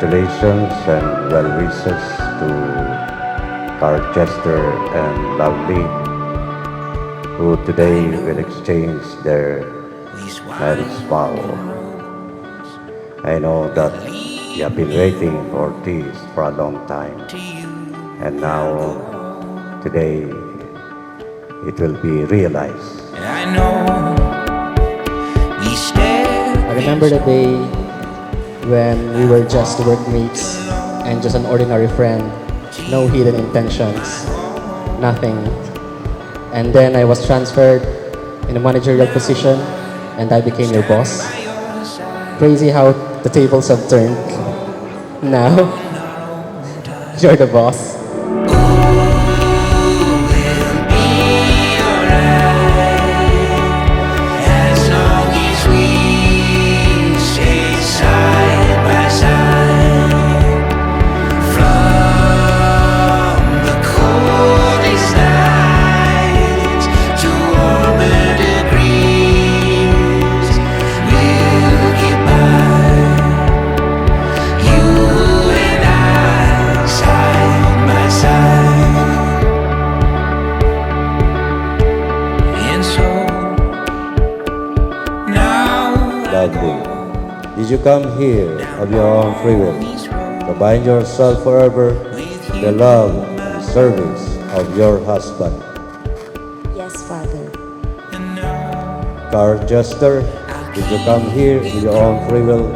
congratulations and well wishes to Carchester and Lovely, who today will exchange their marriage vow. I know that you have been waiting for this for a long time, and now today it will be realized. I know we stare. I remember the day when we were just workmates and just an ordinary friend, no hidden intentions, nothing. And then I was transferred in a managerial position and I became your boss. Crazy how the tables have turned. Now, you're the boss. Lovely, did you come here of your own free will to bind yourself forever to the love and service of your husband? Yes, Father. Carchester, did you come here with your own free will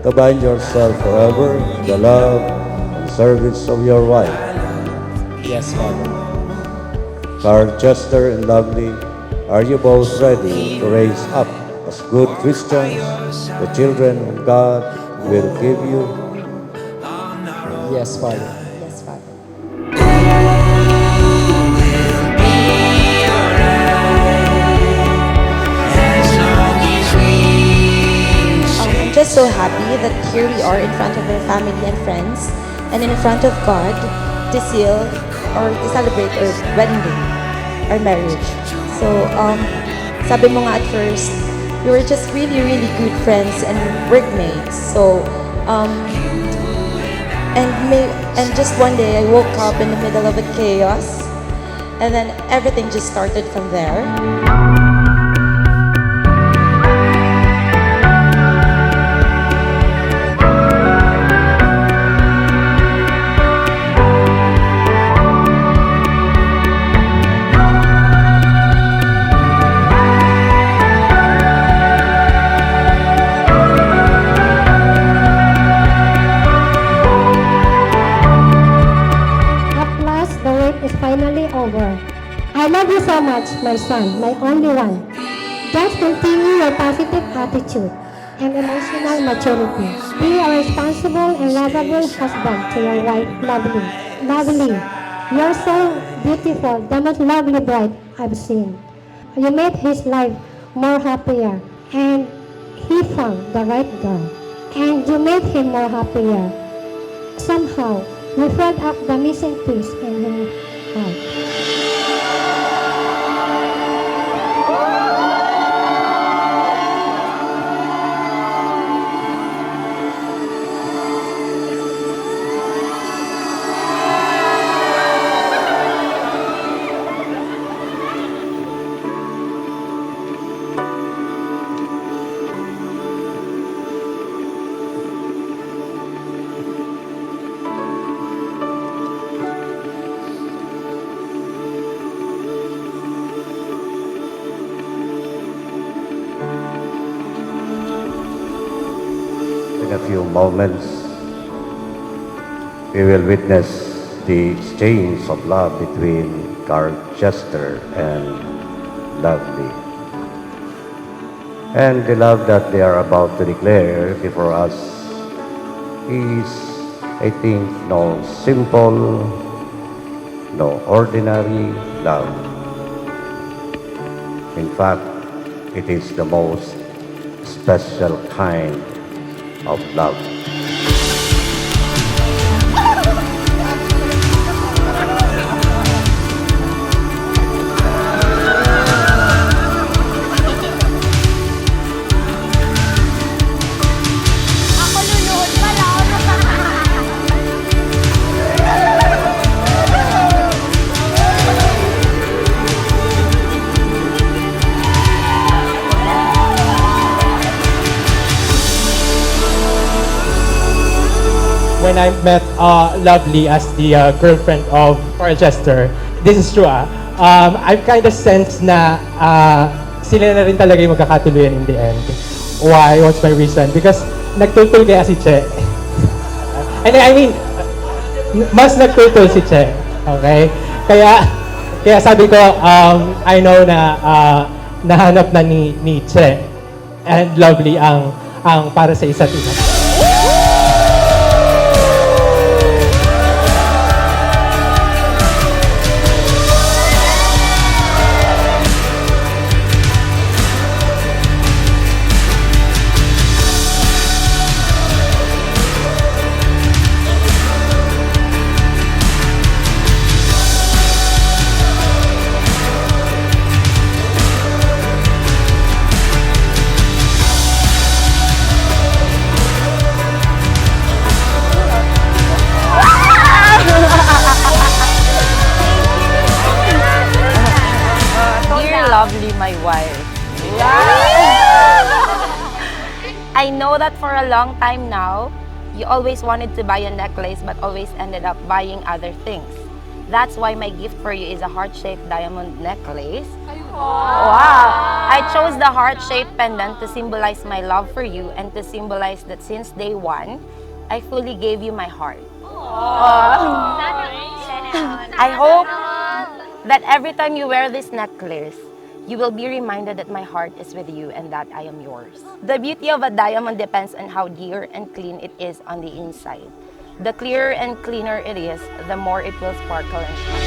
to bind yourself forever to the love and service of your wife? Yes, Father. Carchester and Lovely, are you both ready to raise up as good Christians the children of God will give you? Yes, Father. Yes, Father. I'm just so happy that here we are in front of our family and friends and in front of God to seal or to celebrate our wedding day, our marriage. So, sabi mo nga at first, we were just really, really good friends and workmates. So, and just one day I woke up in the middle of the chaos, and then everything just started from there. Is finally over. I love you so much, my son, my only one. Just continue your positive attitude and emotional maturity. Be a responsible and lovable husband to your wife, Lovely. Lovely, you're so beautiful, the most lovely bride I've seen. You made his life more happier, and he found the right girl. And you made him more happier. Somehow, you filled up the missing piece in his heart. In a few moments, we will witness the exchange of love between Carchester and Lovely. And the love that they are about to declare before us is, I think, no simple, no ordinary love. In fact, it is the most special kind of love. Ako luluhod pala. when I met Lovely as the girlfriend of Carl Chester, this is true I've kind of sensed na sila na rin talaga yung magkakatuluyan in the end. Why? What's my reason? Because nagtutol kaya si Che. And I mean, mas nagtutol si Che. Okay? Kaya sabi ko, I know na nahanap na ni Che and Lovely ang para sa isa't isa. Dear Lovely, my wife. I know that for a long time now, you always wanted to buy a necklace but always ended up buying other things. That's why my gift for you is a heart-shaped diamond necklace. Wow! I chose the heart-shaped pendant to symbolize my love for you and to symbolize that since day one, I fully gave you my heart. I hope that every time you wear this necklace, you will be reminded that my heart is with you and that I am yours. The beauty of a diamond depends on how dear and clean it is on the inside. The clearer and cleaner it is, the more it will sparkle and shine.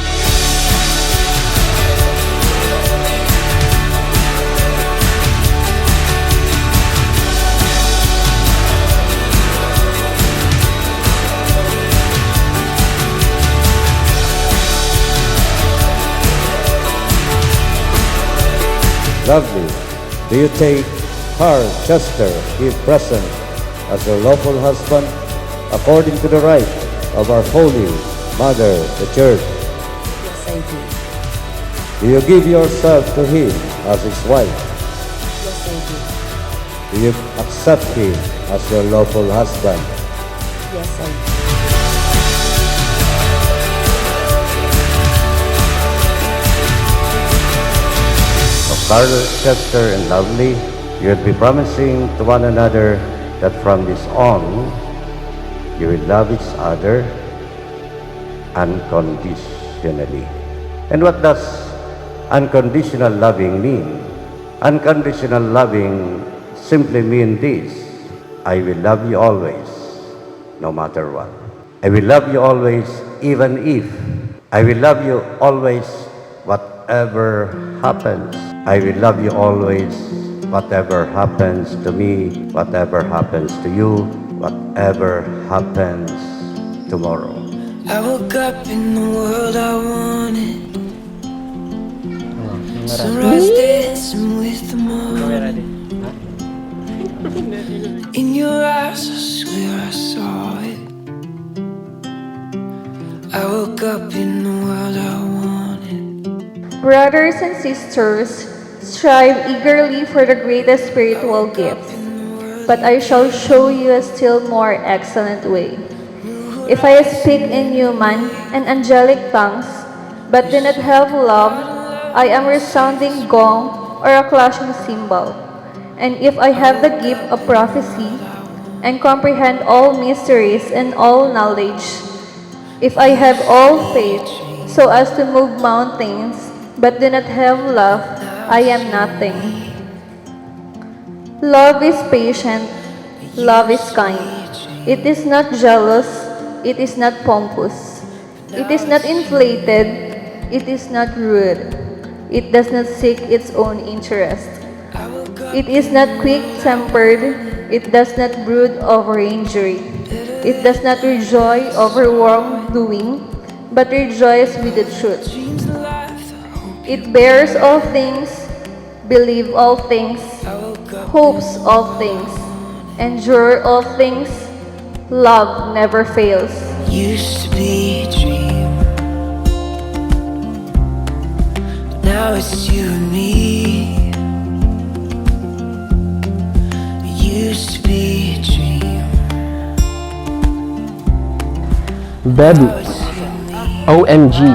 Lovely, do you take Carl Chester, his present, as your lawful husband, according to the right of our Holy Mother, the Church? Yes, I do. Do you give yourself to him as his wife? Yes, I do. Do you accept him as your lawful husband? Yes, I do. Carl Chester and Lovely, you will be promising to one another that from this on, you will love each other unconditionally. And what does unconditional loving mean? Unconditional loving simply means this: I will love you always, no matter what. I will love you always, even if. I will love you always, whatever happens. I will love you always, whatever happens to me, whatever happens to you, whatever happens tomorrow. I woke up in the world I wanted. Sunrise dancing with the morning. In your eyes, I swear I saw it. I woke up in the world I wanted. Brothers and sisters, strive eagerly for the greatest spiritual gift, but I shall show you a still more excellent way. If I speak in human and angelic tongues, but do not have love, I am resounding gong or a clashing cymbal. And if I have the gift of prophecy, and comprehend all mysteries and all knowledge, if I have all faith so as to move mountains, but do not have love, I am nothing. Love is patient, love is kind. It is not jealous, it is not pompous. It is not inflated, it is not rude. It does not seek its own interest. It is not quick-tempered, it does not brood over injury. It does not rejoice over wrongdoing, but rejoices with the truth. It bears all things, believes all things, hopes all things, endures all things. Love never fails. Used to be a dream, but now it's you and me. It used to be a dream, Bedu. OMG.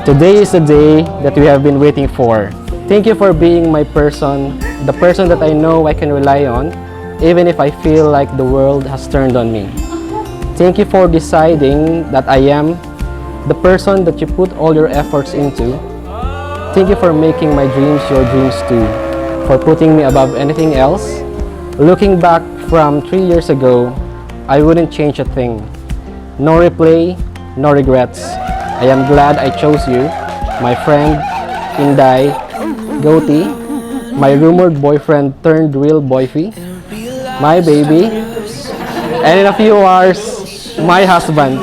Today is the day that we have been waiting for. Thank you for being my person, the person that I know I can rely on, even if I feel like the world has turned on me. Thank you for deciding that I am the person that you put all your efforts into. Thank you for making my dreams your dreams too, for putting me above anything else. Looking back from 3 years ago, I wouldn't change a thing. No replay, no regrets. I am glad I chose you, my friend, Inday, Goatee, my rumored boyfriend turned real boyfie, my baby, and in a few hours, my husband.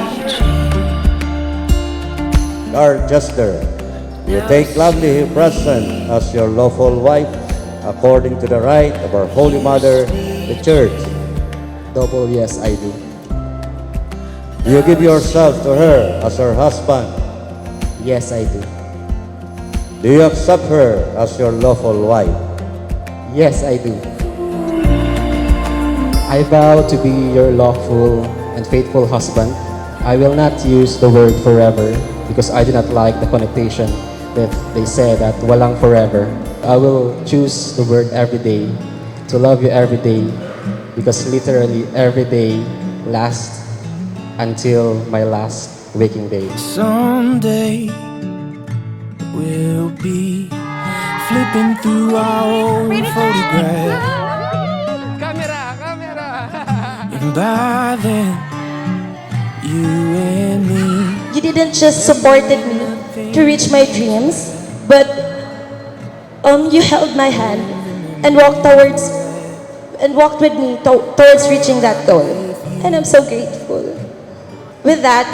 Lord Jester, you take lovely present as your lawful wife, according to the right of our Holy Mother, the Church. Double yes, I do. You give yourself to her as her husband. Yes, I do. Do you accept her as your lawful wife? Yes, I do. I vow to be your lawful and faithful husband. I will not use the word forever because I do not like the connotation that they say that walang forever. I will choose the word every day, to love you every day, because literally every day lasts until my last waking day. Someday we'll be flipping through our old photograph. And by then, you and me. You didn't just supported me to reach my dreams, but you held my hand and walked with me towards reaching that goal. And I'm so grateful. With that,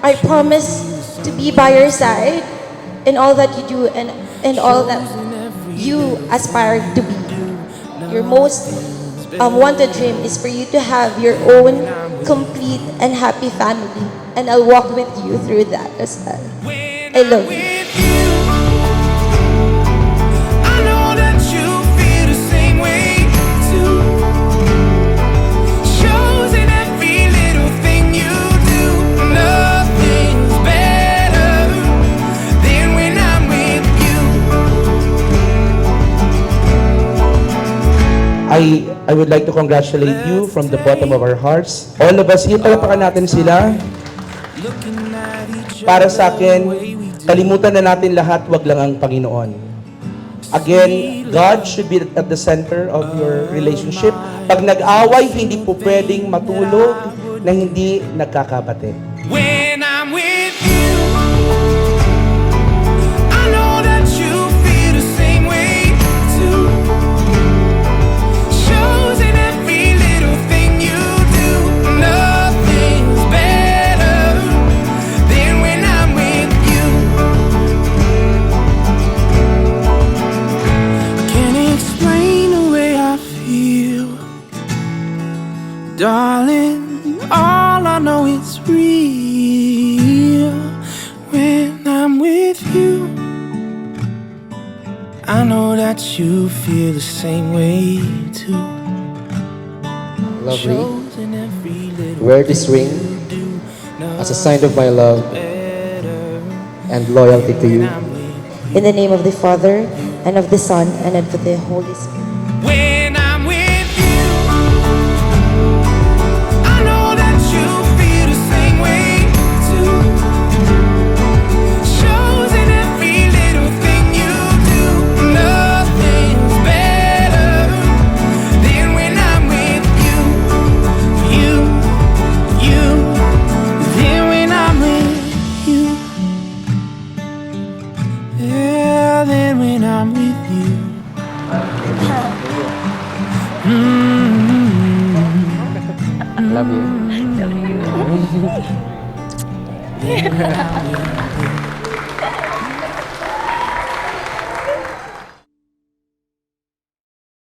I promise to be by your side in all that you do and in all that you aspire to be. Your most wanted dream is for you to have your own complete and happy family, and I'll walk with you through that as well. I love you. I know that you feel the same way too. Shows in every little thing you do. Nothing's better than when I'm with you. I would like to congratulate you from the bottom of our hearts. All of us here, palapakan natin sila. Para sa akin, kalimutan na natin lahat, wag lang ang Panginoon. Again, God should be at the center of your relationship. Pag nag-away, hindi po pwedeng matulog na hindi nagkakabate. When I'm with you, I know that you feel the same way too. Shows in every little thing you do. Nothing's better than when I'm with you. I can't explain the way I feel, darling. All I know is real when I'm with you. I know that you feel the same way too. Lovely. Shows in every little Wear this ring do. as a sign of my love and loyalty to you. In the name of the Father, and of the Son, and of the Holy Spirit. When I'm with you, I know that you feel the same way too. Shows in every little thing you do. Nothing's better than when I'm with you. Than when I'm with you. Yeah, than when I'm with you. Love you.